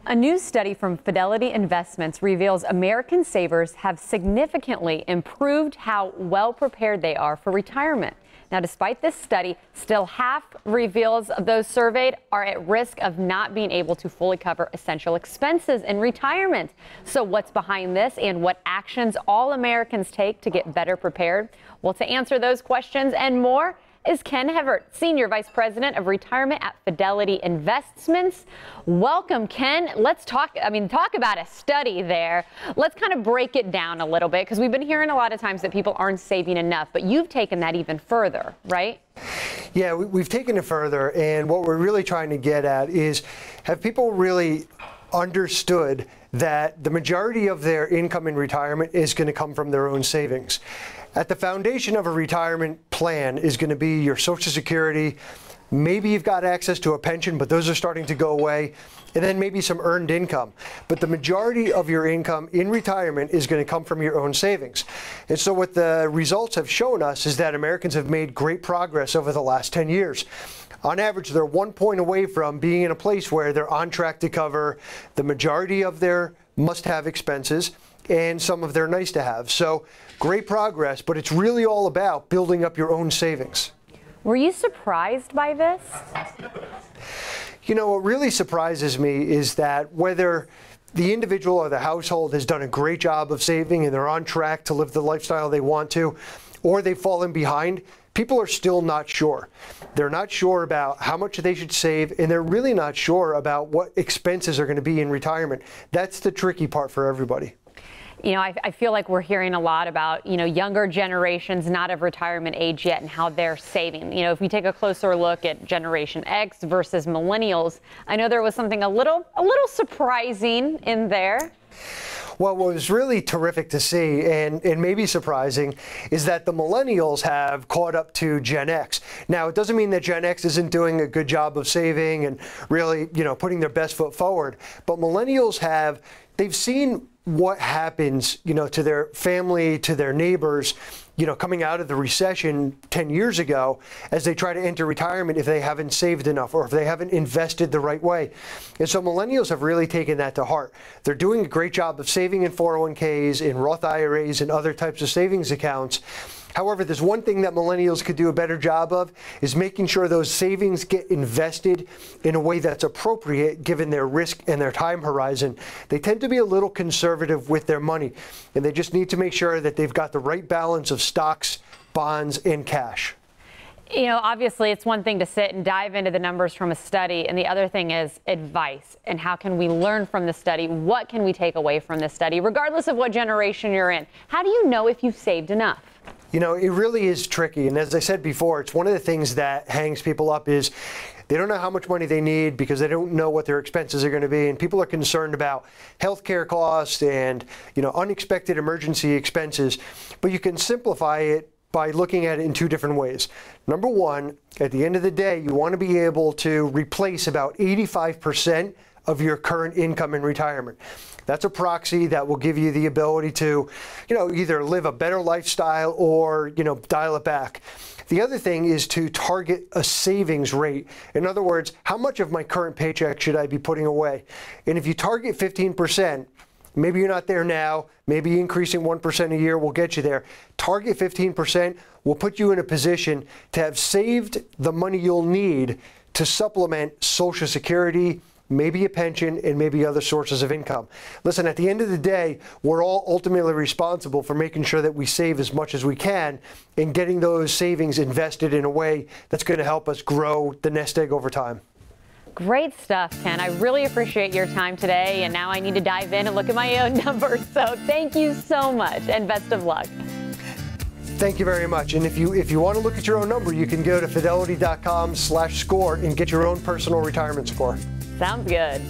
A new study from Fidelity Investments reveals American savers have significantly improved how well prepared they are for retirement. Now, despite this study, still half reveals of those surveyed are at risk of not being able to fully cover essential expenses in retirement. So what's behind this and what actions all Americans take to get better prepared? Well, to answer those questions and more is Ken Hevert, Senior Vice President of Retirement at Fidelity Investments. Welcome, Ken. Let's talk about a study there. Let's kind of break it down a little bit, because we've been hearing a lot of times that people aren't saving enough, but you've taken that even further, right? Yeah, we've taken it further, and what we're really trying to get at is, have people really understood that the majority of their income in retirement is going to come from their own savings? At the foundation of a retirement plan is going to be your Social Security. Maybe you've got access to a pension, but those are starting to go away. And then maybe some earned income. But the majority of your income in retirement is going to come from your own savings. And so what the results have shown us is that Americans have made great progress over the last 10 years. On average, they're 1 point away from being in a place where they're on track to cover the majority of their must-have expenses and some of their nice-to-have. So great progress, but it's really all about building up your own savings. Were you surprised by this? You know, what really surprises me is that whether the individual or the household has done a great job of saving and they're on track to live the lifestyle they want to, or they've fallen behind, people are still not sure. They're not sure about how much they should save, and they're really not sure about what expenses are going to be in retirement. That's the tricky part for everybody. You know, I feel like we're hearing a lot about, younger generations not of retirement age yet and how they're saving. You know, if we take a closer look at Generation X versus Millennials, I know there was something a little surprising in there. Well, what was really terrific to see and maybe surprising is that the Millennials have caught up to Gen X. Now, it doesn't mean that Gen X isn't doing a good job of saving and really, putting their best foot forward. But Millennials they've seen what happens, to their family, to their neighbors, coming out of the recession 10 years ago as they try to enter retirement if they haven't saved enough or if they haven't invested the right way. And so Millennials have really taken that to heart. They're doing a great job of saving in 401ks, in Roth IRAs, and other types of savings accounts. However, there's one thing that Millennials could do a better job of is making sure those savings get invested in a way that's appropriate given their risk and their time horizon. They tend to be a little conservative with their money, and they just need to make sure that they've got the right balance of stocks, bonds, and cash. Obviously, it's one thing to sit and dive into the numbers from a study, and the other thing is advice. And how can we learn from the study? What can we take away from the study, regardless of what generation you're in? How do you know if you've saved enough? It really is tricky. And as I said before, it's one of the things that hangs people up is they don't know how much money they need because they don't know what their expenses are going to be. And people are concerned about healthcare costs and, unexpected emergency expenses. But you can simplify it by looking at it in two different ways. Number one, at the end of the day, you want to be able to replace about 85% of your current income in retirement. That's a proxy that will give you the ability to, either live a better lifestyle or, dial it back. The other thing is to target a savings rate. In other words, how much of my current paycheck should I be putting away? And if you target 15%, maybe you're not there now, maybe increasing 1% a year will get you there. Target 15% will put you in a position to have saved the money you'll need to supplement Social Security, maybe a pension, and maybe other sources of income. Listen, at the end of the day, we're all ultimately responsible for making sure that we save as much as we can and getting those savings invested in a way that's going to help us grow the nest egg over time. Great stuff, Ken. I really appreciate your time today, and now I need to dive in and look at my own numbers. So thank you so much, and best of luck. Thank you very much. And if you want to look at your own number, you can go to fidelity.com/score and get your own personal retirement score. Sounds good.